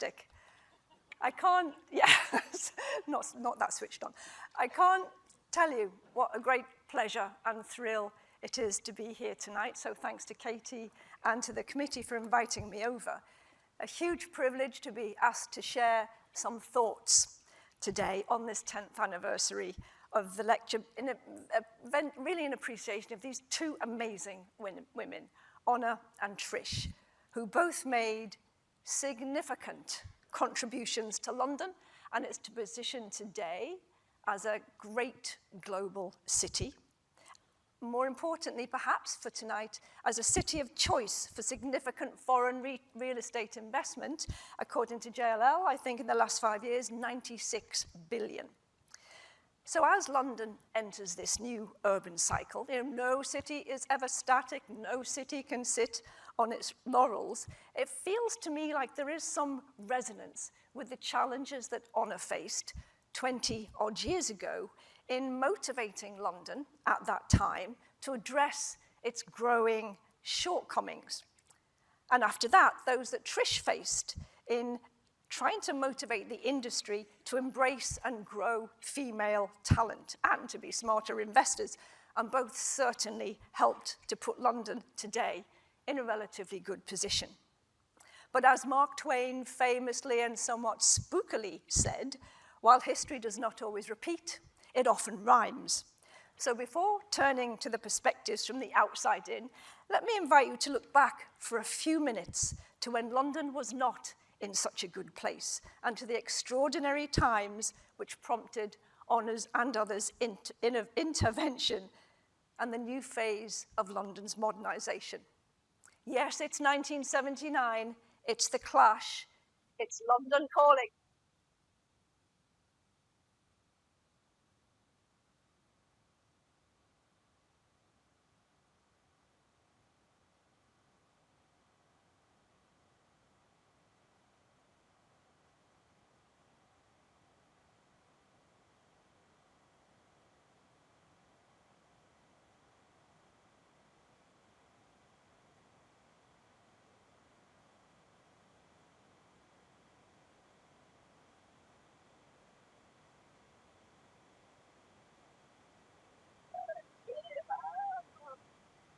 fantastic. I can't, yes, not that switched on. I can't tell you what a great pleasure and thrill it is to be here tonight. So thanks to Katie and to the committee for inviting me over. A huge privilege to be asked to share some thoughts today on this 10th anniversary of the lecture, really in appreciation of these two amazing women, Honor and Trish, who both made significant contributions to London and its position today as a great global city. More importantly, perhaps for tonight, as a city of choice for significant foreign real estate investment, according to JLL, I think in the last 5 years, 96 billion. So as London enters this new urban cycle, no city is ever static, no city can sit on its laurels. It feels to me like there is some resonance with the challenges that Honor faced 20 odd years ago in motivating London at that time to address its growing shortcomings. And after that, those that Trish faced in trying to motivate the industry to embrace and grow female talent and to be smarter investors, and both certainly helped to put London today in a relatively good position. But as Mark Twain famously and somewhat spookily said, while history does not always repeat, it often rhymes. So before turning to the perspectives from the outside in, let me invite you to look back for a few minutes to when London was not in such a good place, and to the extraordinary times which prompted Honor's and others' intervention and the new phase of London's modernization. Yes, it's 1979, it's the Clash, it's London calling.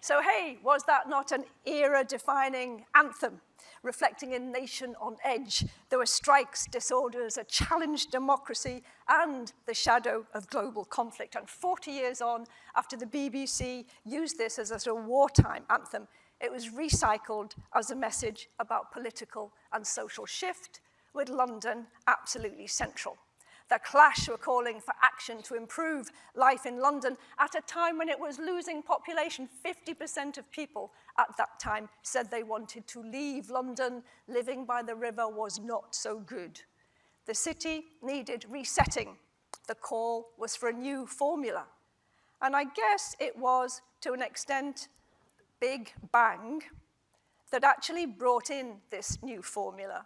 So hey, was that not an era-defining anthem, reflecting a nation on edge? There were strikes, disorders, a challenged democracy, and the shadow of global conflict. And 40 years on, after the BBC used this as a sort of wartime anthem, it was recycled as a message about political and social shift, with London absolutely central. The Clash were calling for action to improve life in London at a time when it was losing population. 50% of people at that time said they wanted to leave London. Living by the river was not so good. The city needed resetting. The call was for a new formula. And I guess it was, to an extent, Big Bang that actually brought in this new formula.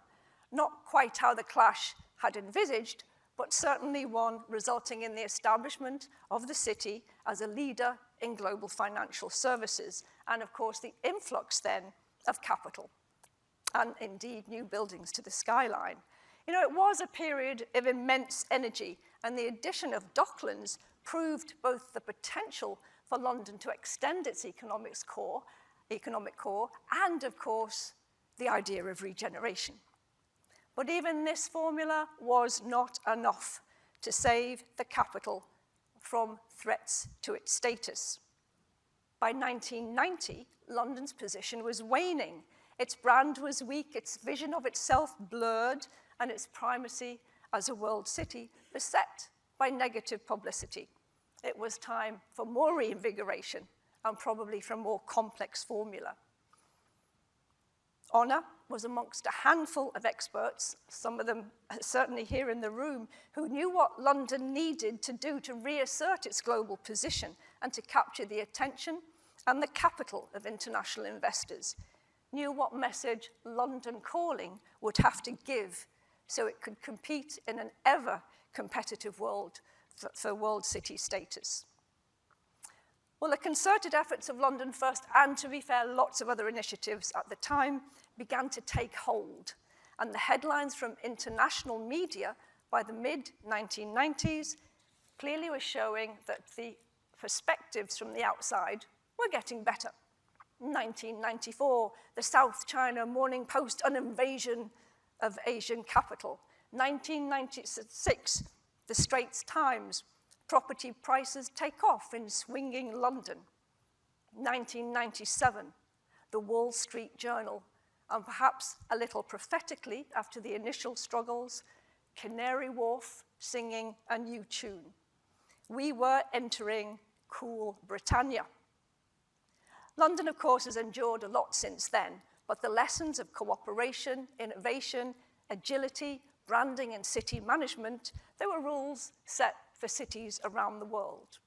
Not quite how the Clash had envisaged, but certainly one resulting in the establishment of the city as a leader in global financial services, and of course the influx then of capital, and indeed new buildings to the skyline. You know, it was a period of immense energy, and the addition of Docklands proved both the potential for London to extend its economic core, and of course, the idea of regeneration. But even this formula was not enough to save the capital from threats to its status. By 1990, London's position was waning. Its brand was weak, its vision of itself blurred, and its primacy as a world city beset by negative publicity. It was time for more reinvigoration and probably for a more complex formula. Honor was amongst a handful of experts, some of them certainly here in the room, who knew what London needed to do to reassert its global position and to capture the attention and the capital of international investors, knew what message London calling would have to give so it could compete in an ever competitive world for world city status. Well, the concerted efforts of London First, and to be fair, lots of other initiatives at the time, began to take hold. And the headlines from international media by the mid-1990s clearly were showing that the perspectives from the outside were getting better. 1994, the South China Morning Post, an invasion of Asian capital. 1996, the Straits Times, property prices take off in swinging London. 1997, the Wall Street Journal, and perhaps a little prophetically, after the initial struggles, Canary Wharf singing a new tune. We were entering cool Britannia. London, of course, has endured a lot since then, but the lessons of cooperation, innovation, agility, branding, and city management, they were rules set for cities around the world.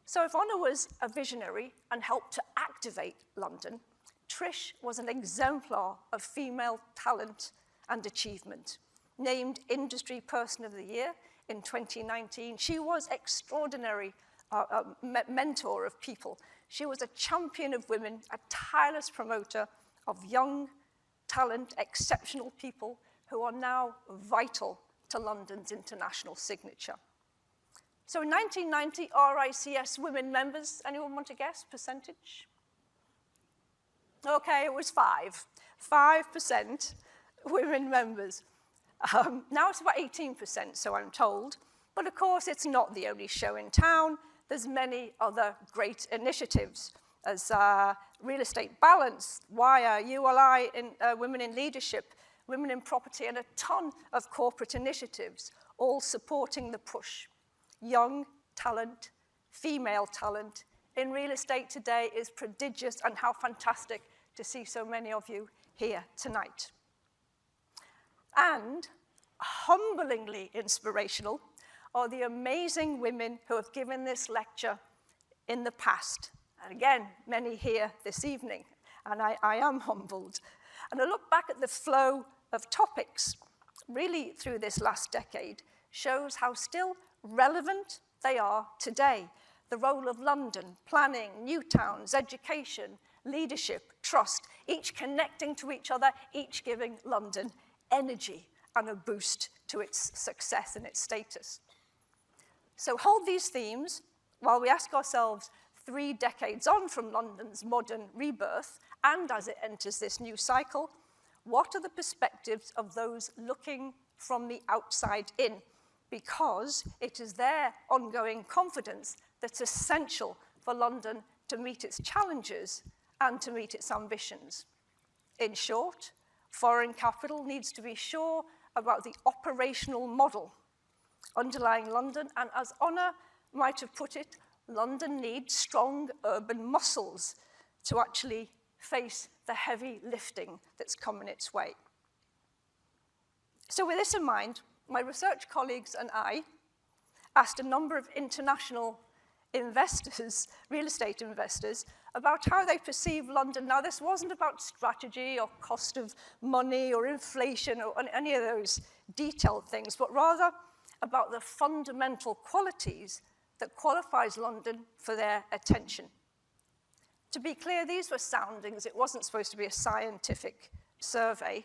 So if Honor was a visionary and helped to activate London, Trish was an exemplar of female talent and achievement. Named Industry Person of the Year in 2019, she was extraordinary mentor of people. She was a champion of women, a tireless promoter of young, talent, exceptional people who are now vital to London's international signature. So in 1990, RICS women members, anyone want to guess percentage? Okay, it was 5% women members. Now it's about 18%, so I'm told. But of course, it's not the only show in town. There's many other great initiatives, as Real Estate Balance, WIRE, ULI, Women in Leadership, Women in Property, and a ton of corporate initiatives, all supporting the push. Young talent, female talent in real estate today is prodigious, and how fantastic to see so many of you here tonight. And humblingly inspirational are the amazing women who have given this lecture in the past. And again, many here this evening, and I am humbled. And I look back at the flow of topics, really through this last decade, shows how still relevant they are today. The role of London, planning, new towns, education, leadership, trust, each connecting to each other, each giving London energy and a boost to its success and its status. So hold these themes while we ask ourselves, 3 decades on from London's modern rebirth, and as it enters this new cycle, what are the perspectives of those looking from the outside in? Because it is their ongoing confidence that's essential for London to meet its challenges and to meet its ambitions. In short, foreign capital needs to be sure about the operational model underlying London, and as Honor might have put it, London needs strong urban muscles to actually face the heavy lifting that's coming its way. So with this in mind, my research colleagues and I asked a number of international investors, real estate investors, about how they perceive London. Now, this wasn't about strategy or cost of money or inflation or any of those detailed things, but rather about the fundamental qualities that qualifies London for their attention. To be clear, these were soundings. It wasn't supposed to be a scientific survey.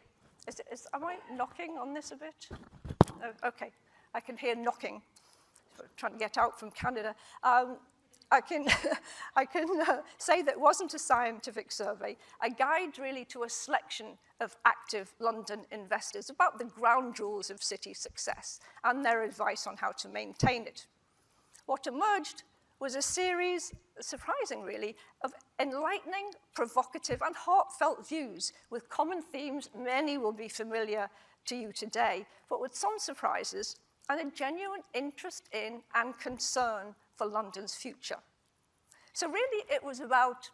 Am I knocking on this a bit? Oh, okay, I can hear knocking. Trying to get out from Canada. I can say that it wasn't a scientific survey, a guide really to a selection of active London investors about the ground rules of city success and their advice on how to maintain it. What emerged was a series, surprising really, of enlightening, provocative, and heartfelt views with common themes many will be familiar to you today, but with some surprises and a genuine interest in and concern for London's future. So really it was about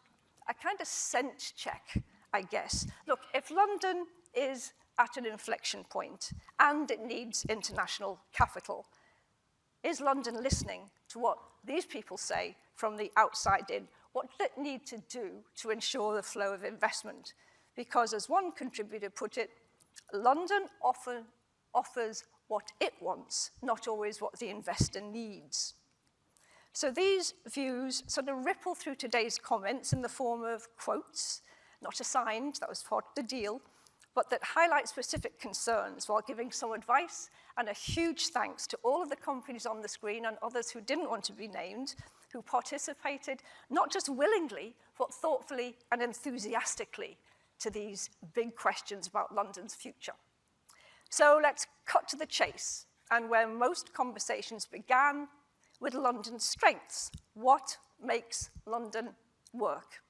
a kind of sense check, I guess. Look, if London is at an inflection point and it needs international capital, is London listening to what these people say from the outside in? What does it need to do to ensure the flow of investment? Because as one contributor put it, London often offers what it wants, not always what the investor needs. So these views sort of ripple through today's comments in the form of quotes, not assigned, that was part of the deal, but that highlight specific concerns while giving some advice, and a huge thanks to all of the companies on the screen and others who didn't want to be named, who participated not just willingly, but thoughtfully and enthusiastically to these big questions about London's future. So let's cut to the chase, and where most conversations began, with London's strengths. What makes London work?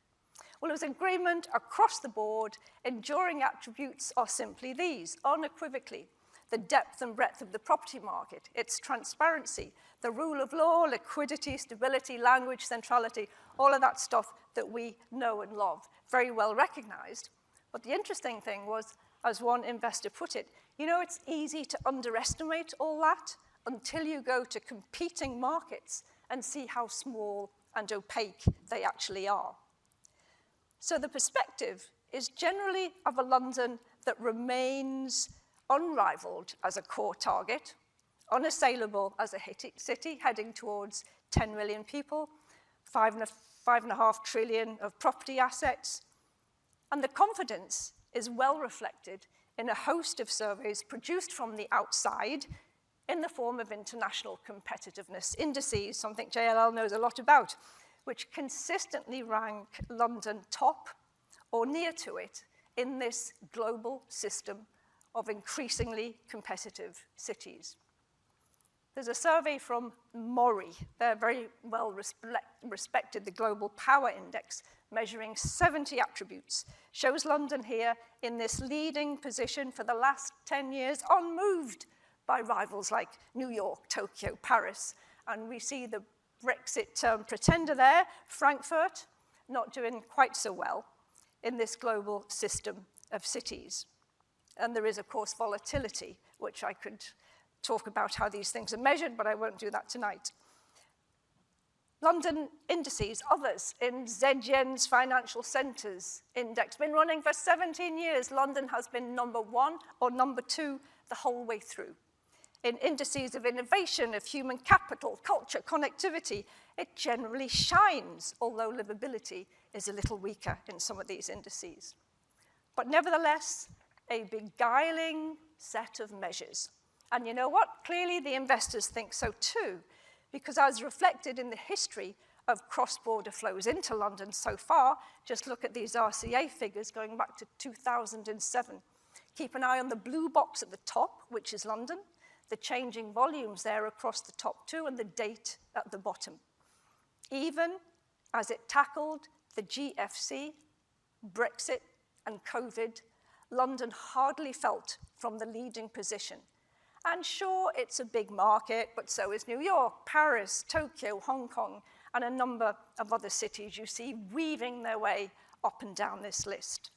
Well, it was agreement across the board. Enduring attributes are simply these, unequivocally: the depth and breadth of the property market, its transparency, the rule of law, liquidity, stability, language, centrality, all of that stuff that we know and love, very well recognized. But the interesting thing was, as one investor put it, you know, it's easy to underestimate all that until you go to competing markets and see how small and opaque they actually are. So the perspective is generally of a London that remains unrivaled as a core target, unassailable as a city heading towards 10 million people, 5.5 trillion of property assets, and the confidence is well reflected in a host of surveys produced from the outside in the form of international competitiveness indices, something JLL knows a lot about, which consistently rank London top or near to it in this global system of increasingly competitive cities. There's a survey from Mori. They're very well respected, the Global Power Index, measuring 70 attributes, shows London here in this leading position for the last 10 years, unmoved by rivals like New York, Tokyo, Paris. And we see the Brexit pretender there, Frankfurt, not doing quite so well in this global system of cities. And there is, of course, volatility, which I could talk about how these things are measured, but I won't do that tonight. London indices, others, in Zedjen's Financial Centres Index, been running for 17 years. London has been number 1 or number 2 the whole way through. In indices of innovation, of human capital, culture, connectivity, it generally shines, although livability is a little weaker in some of these indices. But nevertheless, a beguiling set of measures. And you know what? Clearly the investors think so too, because as reflected in the history of cross-border flows into London so far, just look at these RCA figures going back to 2007. Keep an eye on the blue box at the top, which is London, the changing volumes there across the top too, and the date at the bottom. Even as it tackled the GFC, Brexit, and COVID, London hardly felt from the leading position. And sure, it's a big market, but so is New York, Paris, Tokyo, Hong Kong, and a number of other cities you see weaving their way up and down this list.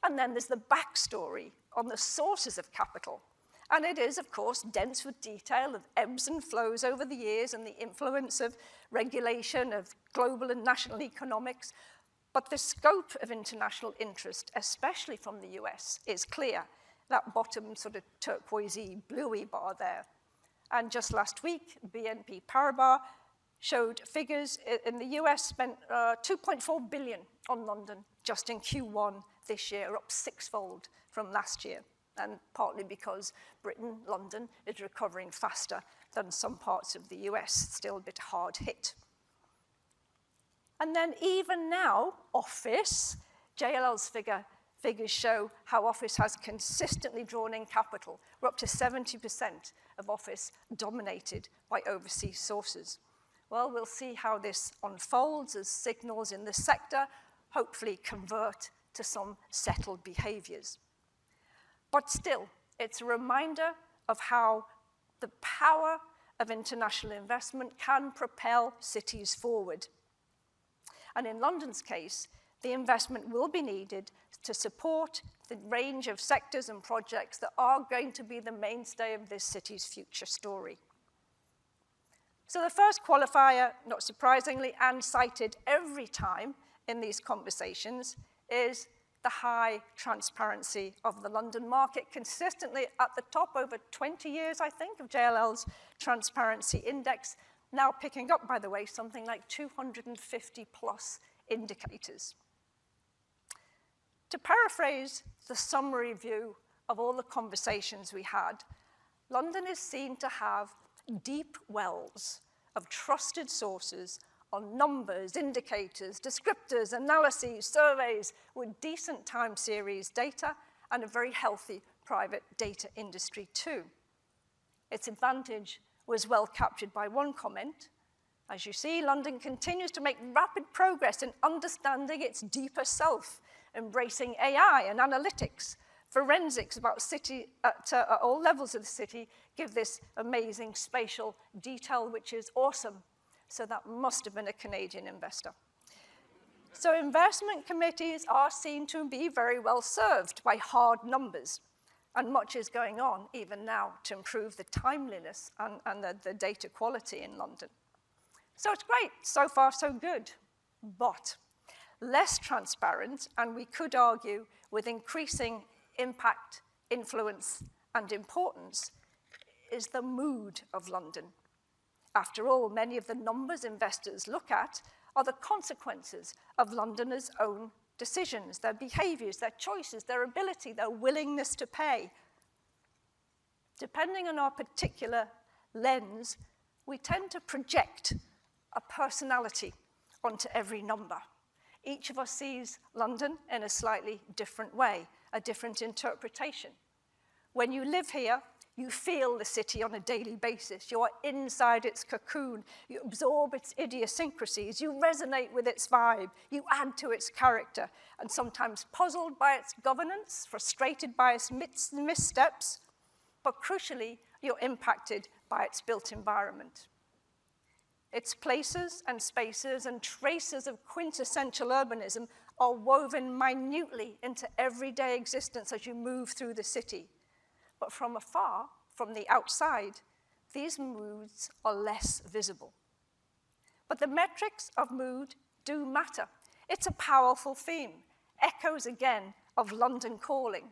And then there's the backstory on the sources of capital. And it is, of course, dense with detail of ebbs and flows over the years and the influence of regulation, of global and national economics. But the scope of international interest, especially from the US, is clear. That bottom sort of turquoisey, bluey bar there. And just last week, BNP Paribas showed figures in the US spent 2.4 billion on London just in Q1 this year, up 6-fold from last year. And partly because Britain, London, is recovering faster than some parts of the US, still a bit hard hit. And then even now, office, JLL's figures show how office has consistently drawn in capital. We're up to 70% of office dominated by overseas sources. Well, we'll see how this unfolds as signals in the sector hopefully convert to some settled behaviors. But still, it's a reminder of how the power of international investment can propel cities forward. And in London's case, the investment will be needed to support the range of sectors and projects that are going to be the mainstay of this city's future story. So the first qualifier, not surprisingly, and cited every time in these conversations, is the high transparency of the London market, consistently at the top over 20 years, I think, of JLL's Transparency Index, now picking up, by the way, something like 250 plus indicators. To paraphrase the summary view of all the conversations we had, London is seen to have deep wells of trusted sources on numbers, indicators, descriptors, analyses, surveys with decent time series data and a very healthy private data industry too. Its advantage was well captured by one comment. As you see, London continues to make rapid progress in understanding its deeper self, embracing AI and analytics. Forensics about city at all levels of the city give this amazing spatial detail, which is awesome. So that must have been a Canadian investor. So investment committees are seen to be very well served by hard numbers. And much is going on, even now, to improve the timeliness and the data quality in London. So it's great, so far so good. But less transparent, and we could argue with increasing impact, influence, and importance, is the mood of London. After all, many of the numbers investors look at are the consequences of Londoners' own decisions, their behaviors, their choices, their ability, their willingness to pay. Depending on our particular lens, we tend to project a personality onto every number. Each of us sees London in a slightly different way, a different interpretation. When you live here, you feel the city on a daily basis. You are inside its cocoon. You absorb its idiosyncrasies. You resonate with its vibe. You add to its character. And sometimes puzzled by its governance, frustrated by its missteps, but crucially, you're impacted by its built environment. Its places and spaces and traces of quintessential urbanism are woven minutely into everyday existence as you move through the city. But from afar, from the outside, these moods are less visible. But the metrics of mood do matter. It's a powerful theme, echoes again of London calling.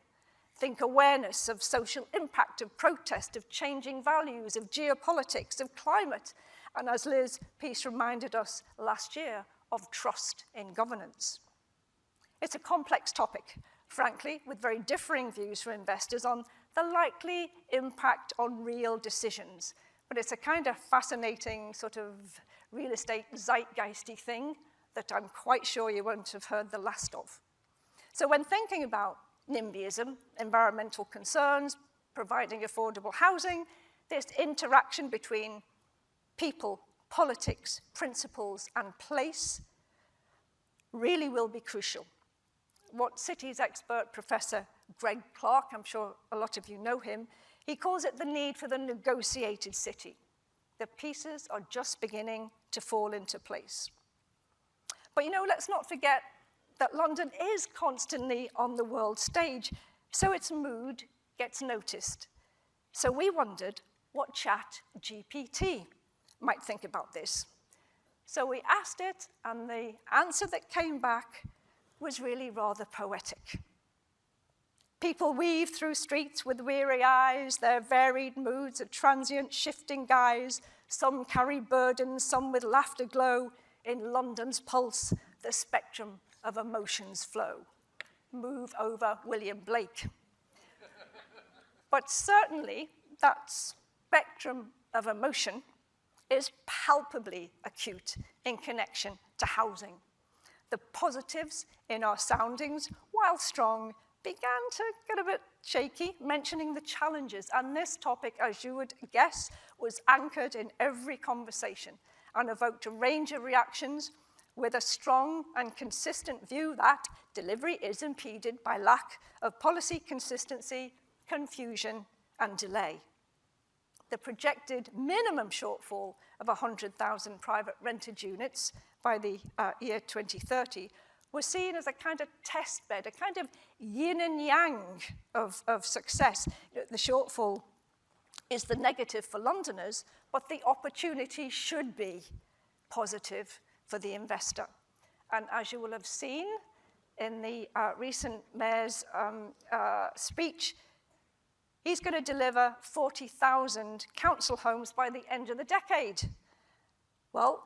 Think awareness of social impact, of protest, of changing values, of geopolitics, of climate, and as Liz Peace reminded us last year, of trust in governance. It's a complex topic, frankly, with very differing views for investors on the likely impact on real decisions. But it's a kind of fascinating sort of real estate zeitgeisty thing that I'm quite sure you won't have heard the last of. So when thinking about NIMBYism, environmental concerns, providing affordable housing, this interaction between people, politics, principles, and place really will be crucial. What cities expert Professor Greg Clark, I'm sure a lot of you know him, he calls it the need for the negotiated city. The pieces are just beginning to fall into place. But let's not forget that London is constantly on the world stage, so its mood gets noticed. So we wondered what ChatGPT might think about this. So we asked it, and the answer that came back was really rather poetic. People weave through streets with weary eyes, their varied moods a transient shifting guise. Some carry burdens, some with laughter glow. In London's pulse, the spectrum of emotions flow. Move over William Blake. But certainly, that spectrum of emotion is palpably acute in connection to housing. The positives in our soundings, while strong, began to get a bit shaky, mentioning the challenges. And this topic, as you would guess, was anchored in every conversation and evoked a range of reactions with a strong and consistent view that delivery is impeded by lack of policy consistency, confusion, and delay. The projected minimum shortfall of 100,000 private rented units by the year 2030 was seen as a kind of test bed, a kind of yin and yang of success. The shortfall is the negative for Londoners, but the opportunity should be positive for the investor. And as you will have seen in the recent mayor's speech, he's going to deliver 40,000 council homes by the end of the decade. Well,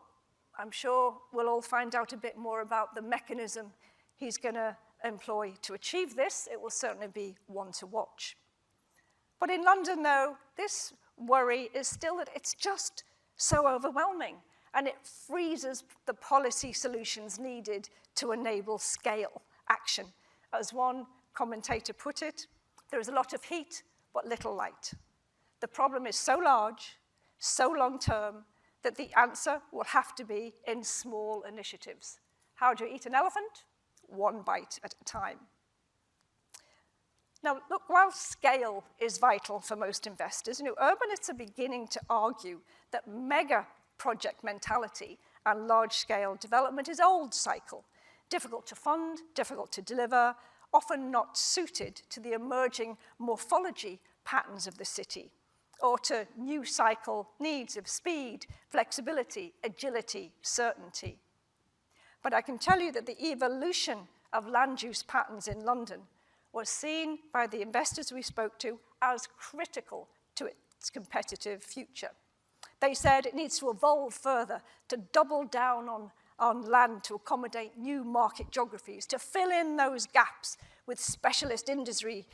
I'm sure we'll all find out a bit more about the mechanism he's going to employ to achieve this, it will certainly be one to watch. But in London, though, this worry is still that it's just so overwhelming, and it freezes the policy solutions needed to enable scale action. As one commentator put it, there is a lot of heat, but little light. The problem is so large, so long-term, that the answer will have to be in small initiatives. How do you eat an elephant? One bite at a time. Now, look, while scale is vital for most investors, urbanists are beginning to argue that mega project mentality and large-scale development is old cycle, difficult to fund, difficult to deliver, often not suited to the emerging morphology patterns of the city, or to new cycle needs of speed, flexibility, agility, certainty. But I can tell you that the evolution of land use patterns in London was seen by the investors we spoke to as critical to its competitive future. They said it needs to evolve further, to double down on land to accommodate new market geographies, to fill in those gaps with specialist industry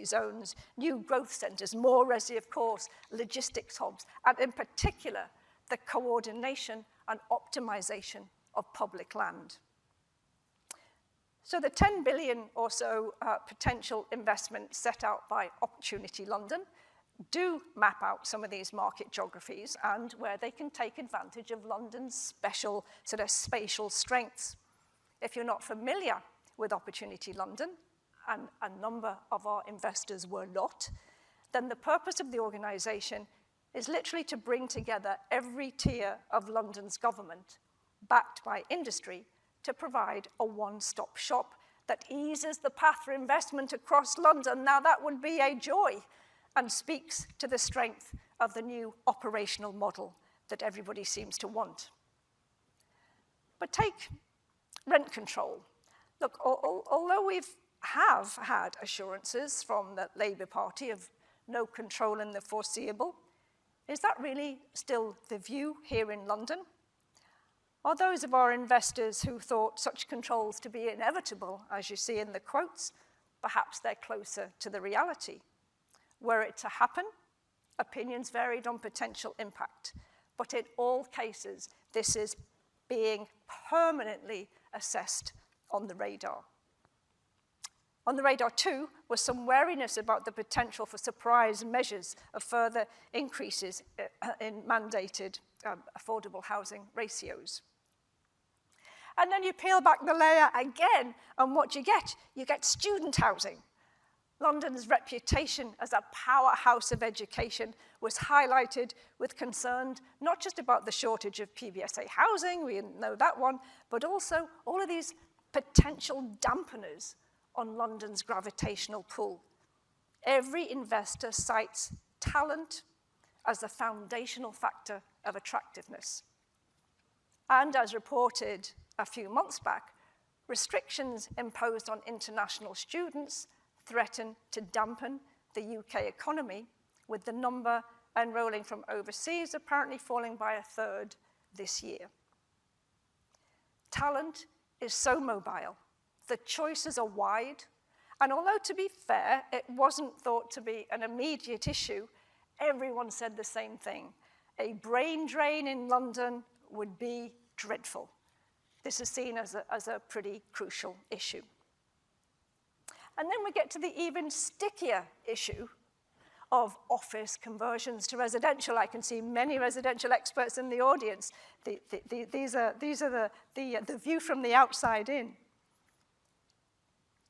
zones, new growth centers, more resi, of course, logistics hubs, and in particular, the coordination and optimization of public land. So the 10 billion or so potential investment set out by Opportunity London do map out some of these market geographies and where they can take advantage of London's special sort of spatial strengths. If you're not familiar with Opportunity London, and a number of our investors were not, then the purpose of the organization is literally to bring together every tier of London's government, backed by industry, to provide a one-stop shop that eases the path for investment across London. Now, that would be a joy and speaks to the strength of the new operational model that everybody seems to want. But take rent control. Look, although we have had assurances from the Labour Party of no control in the foreseeable, is that really still the view here in London? Are those of our investors who thought such controls to be inevitable, as you see in the quotes, perhaps they're closer to the reality? Were it to happen, opinions varied on potential impact, but in all cases, this is being permanently assessed on the radar. On the radar, too, was some wariness about the potential for surprise measures of further increases in mandated affordable housing ratios. And then you peel back the layer again, and what you get student housing. London's reputation as a powerhouse of education was highlighted with concern not just about the shortage of PBSA housing, we know that one, but also all of these potential dampeners on London's gravitational pull. Every investor cites talent as the foundational factor of attractiveness. And as reported a few months back, restrictions imposed on international students threaten to dampen the UK economy, with the number enrolling from overseas apparently falling by a third this year. Talent is so mobile, the choices are wide, and although to be fair, it wasn't thought to be an immediate issue, everyone said the same thing. A brain drain in London would be dreadful. This is seen as a pretty crucial issue. And then we get to the even stickier issue of office conversions to residential. I can see many residential experts in the audience. These are the view from the outside in.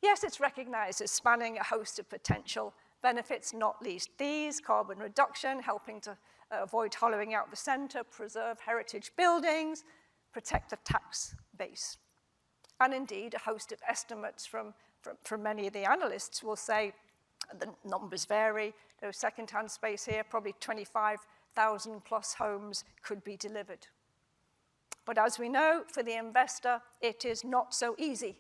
Yes, it's recognized as spanning a host of potential benefits, not least these: carbon reduction, helping to avoid hollowing out the center, preserve heritage buildings, protect the tax base. And indeed, a host of estimates from many of the analysts will say, the numbers vary, there's second-hand space here, probably 25,000 plus homes could be delivered. But as we know, for the investor, it is not so easy.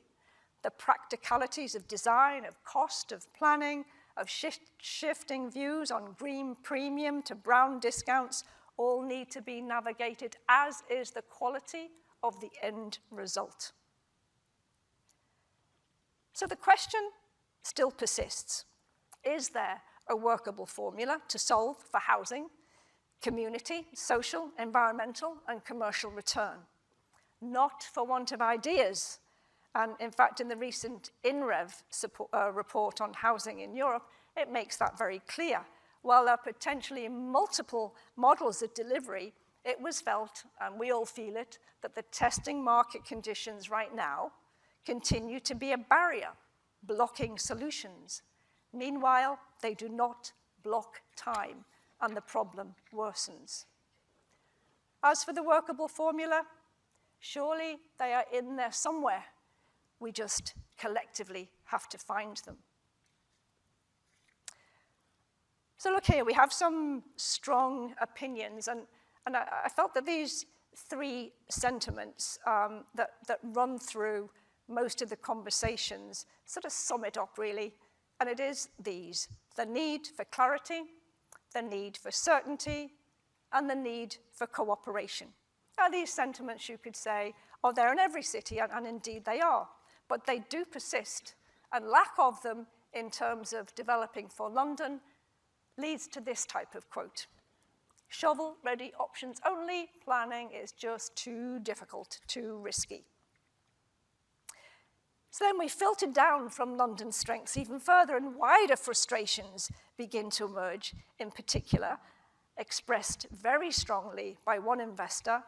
The practicalities of design, of cost, of planning, of shifting views on green premium to brown discounts all need to be navigated, as is the quality of the end result. So the question still persists. Is there a workable formula to solve for housing, community, social, environmental, and commercial return? Not for want of ideas. And in fact, in the recent INREV report on housing in Europe, it makes that very clear. While there are potentially multiple models of delivery, it was felt, and we all feel it, that the testing market conditions right now continue to be a barrier, blocking solutions. Meanwhile, they do not block time, and the problem worsens. As for the workable formula, surely they are in there somewhere. We just collectively have to find them. So look here, we have some strong opinions, and I felt that these three sentiments that run through most of the conversations sort of sum it up, really. And it is these: the need for clarity, the need for certainty, and the need for cooperation. Now, these sentiments, you could say, are there in every city, and indeed they are. But they do persist, and lack of them in terms of developing for London leads to this type of quote: shovel-ready options only, planning is just too difficult, too risky. So then we filter down from London's strengths even further, and wider frustrations begin to emerge, in particular, expressed very strongly by one investor.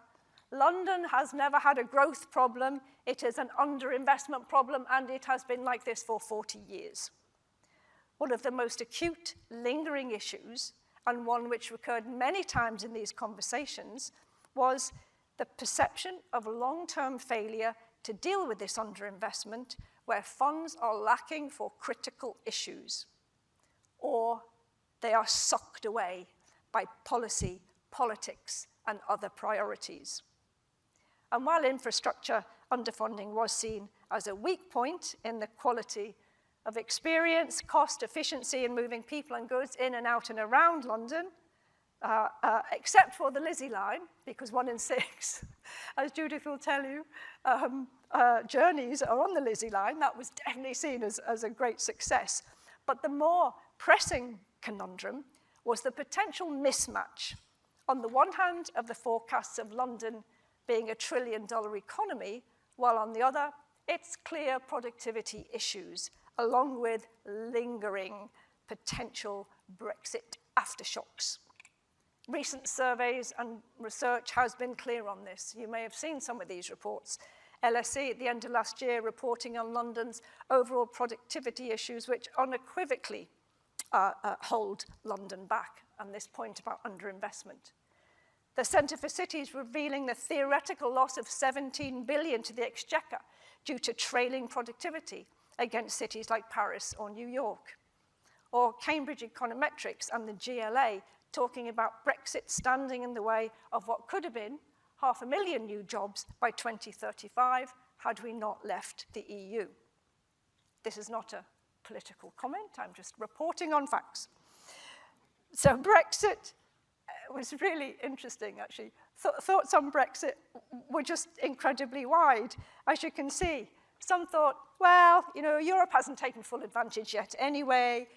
London has never had a growth problem. It is an underinvestment problem, and it has been like this for 40 years. One of the most acute, lingering issues, and one which recurred many times in these conversations, was the perception of long-term failure to deal with this underinvestment, where funds are lacking for critical issues, or they are sucked away by policy, politics, and other priorities. And while infrastructure underfunding was seen as a weak point in the quality of experience, cost, efficiency in moving people and goods in and out and around London, except for the Lizzie line, because 1 in 6, as Judith will tell you, journeys are on the Lizzie line. That was definitely seen as a great success. But the more pressing conundrum was the potential mismatch, on the one hand, of the forecasts of London being a $1 trillion economy, while on the other, its clear productivity issues, along with lingering potential Brexit aftershocks. Recent surveys and research has been clear on this. You may have seen some of these reports. LSE at the end of last year reporting on London's overall productivity issues, which unequivocally hold London back, and this point about underinvestment. The Centre for Cities revealing the theoretical loss of 17 billion to the Exchequer due to trailing productivity against cities like Paris or New York. Or Cambridge Econometrics and the GLA talking about Brexit standing in the way of what could have been 500,000 new jobs by 2035 had we not left the EU. This is not a political comment, I'm just reporting on facts. So Brexit was really interesting, actually. Thoughts on Brexit were just incredibly wide. As you can see, some thought, well, Europe hasn't taken full advantage yet anyway.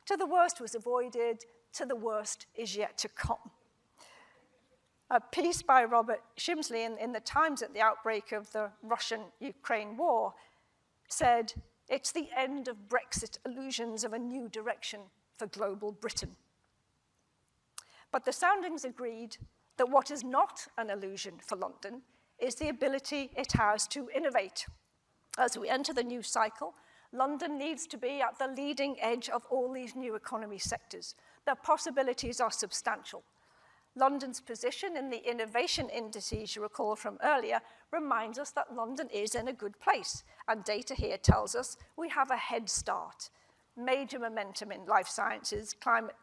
To the worst was avoided, to the worst is yet to come. A piece by Robert Shimsley in the Times at the outbreak of the Russian-Ukraine war said, it's the end of Brexit illusions of a new direction for global Britain. But the soundings agreed that what is not an illusion for London is the ability it has to innovate. As we enter the new cycle, London needs to be at the leading edge of all these new economy sectors. The possibilities are substantial. London's position in the innovation indices you recall from earlier reminds us that London is in a good place, and data here tells us we have a head start. Major momentum in life sciences, climate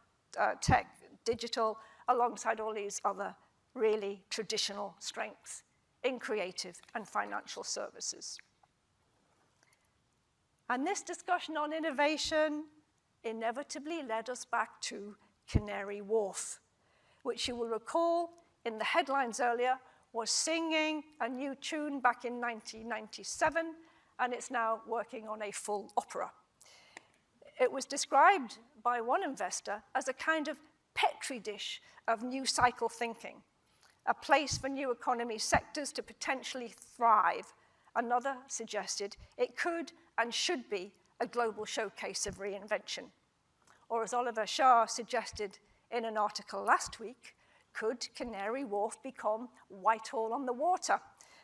tech, digital, alongside all these other really traditional strengths in creative and financial services. And this discussion on innovation inevitably led us back to Canary Wharf, which you will recall in the headlines earlier was singing a new tune back in 1997 and it's now working on a full opera. It was described by one investor as a kind of petri dish of new cycle thinking, a place for new economy sectors to potentially thrive. Another suggested it could and should be a global showcase of reinvention. Or as Oliver Shah suggested in an article last week, could Canary Wharf become Whitehall on the water,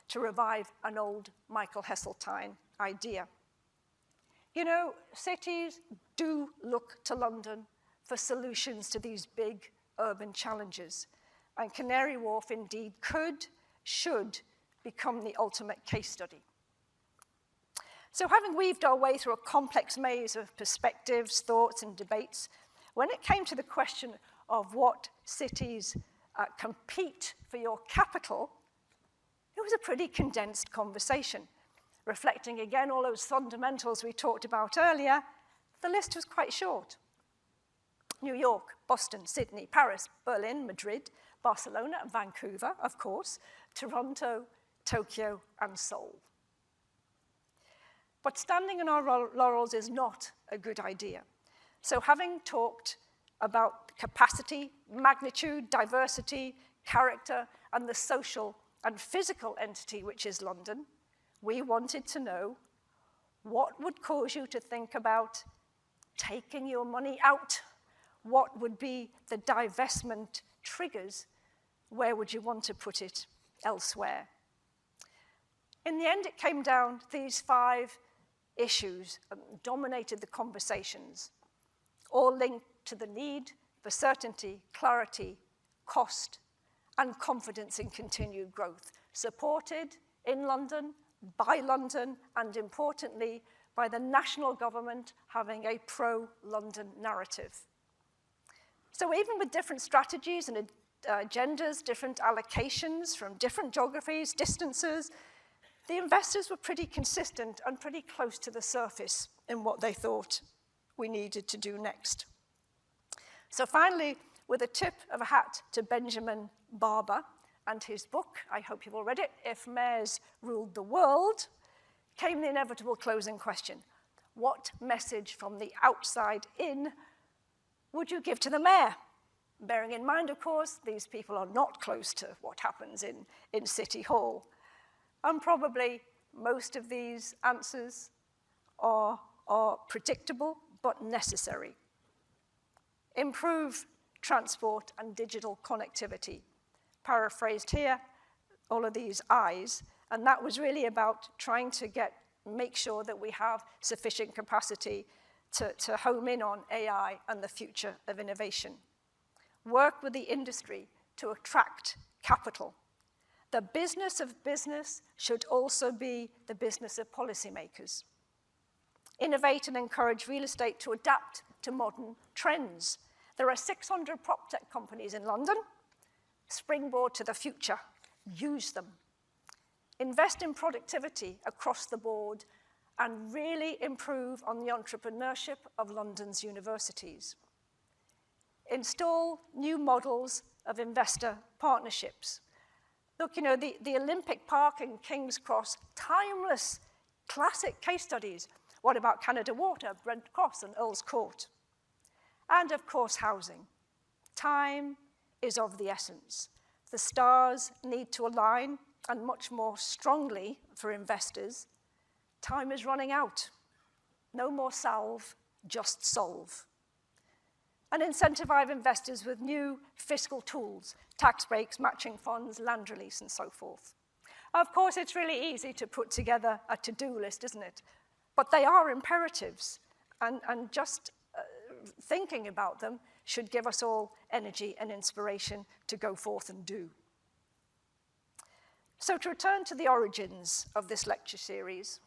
to revive an old Michael Heseltine idea? You know, cities do look to London for solutions to these big urban challenges, and Canary Wharf indeed should become the ultimate case study. So having weaved our way through a complex maze of perspectives, thoughts, and debates, when it came to the question of what cities compete for your capital, it was a pretty condensed conversation. Reflecting again all those fundamentals we talked about earlier, the list was quite short. New York, Boston, Sydney, Paris, Berlin, Madrid, Barcelona, Vancouver, of course, Toronto, Tokyo, and Seoul. But standing on our laurels is not a good idea. So having talked about capacity, magnitude, diversity, character, and the social and physical entity which is London, we wanted to know what would cause you to think about taking your money out. What would be the divestment triggers? Where would you want to put it elsewhere? In the end, it came down to these 5 issues that dominated the conversations, all linked to the need for certainty, clarity, cost, and confidence in continued growth, supported in London, by London, and importantly, by the national government having a pro-London narrative. So even with different strategies and agendas, different allocations from different geographies, distances, the investors were pretty consistent and pretty close to the surface in what they thought we needed to do next. So finally, with a tip of a hat to Benjamin Barber and his book, I hope you've all read it, If Mayors Ruled the World, came the inevitable closing question. What message from the outside in would you give to the mayor? Bearing in mind, of course, these people are not close to what happens in City Hall. And probably most of these answers are predictable but necessary. Improve transport and digital connectivity. Paraphrased here, all of these I's, and that was really about trying to make sure that we have sufficient capacity to home in on AI and the future of innovation. Work with the industry to attract capital. The business of business should also be the business of policymakers. Innovate and encourage real estate to adapt to modern trends. There are 600 prop tech companies in London. Springboard to the future. Use them. Invest in productivity across the board and really improve on the entrepreneurship of London's universities. Install new models of investor partnerships. Look, you know, the Olympic Park and King's Cross, timeless, classic case studies. What about Canada Water, Brent Cross, and Earl's Court? And of course, housing. Time is of the essence. The stars need to align, and much more strongly for investors. Time is running out. No more salve, just solve. And incentivize investors with new fiscal tools, tax breaks, matching funds, land release, and so forth. Of course, it's really easy to put together a to-do list, isn't it? But they are imperatives, and just thinking about them should give us all energy and inspiration to go forth and do. So to return to the origins of this lecture series,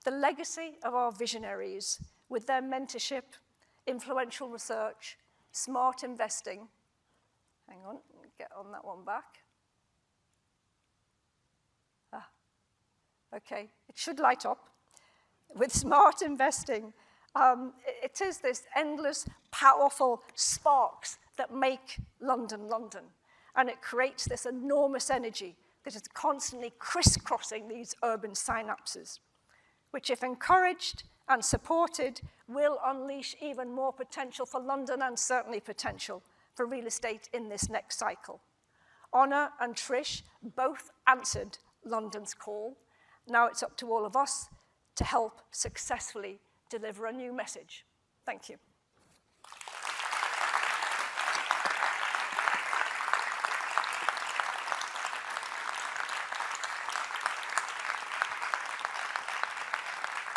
the legacy of our visionaries with their mentorship, influential research, smart investing. Hang on, let me get on that one back. Okay, it should light up. With smart investing, it is this endless, powerful sparks that make London, London. And it creates this enormous energy that is constantly crisscrossing these urban synapses, which, if encouraged and supported, will unleash even more potential for London and certainly potential for real estate in this next cycle. Honor and Trish both answered London's call. Now it's up to all of us to help successfully deliver a new message. Thank you.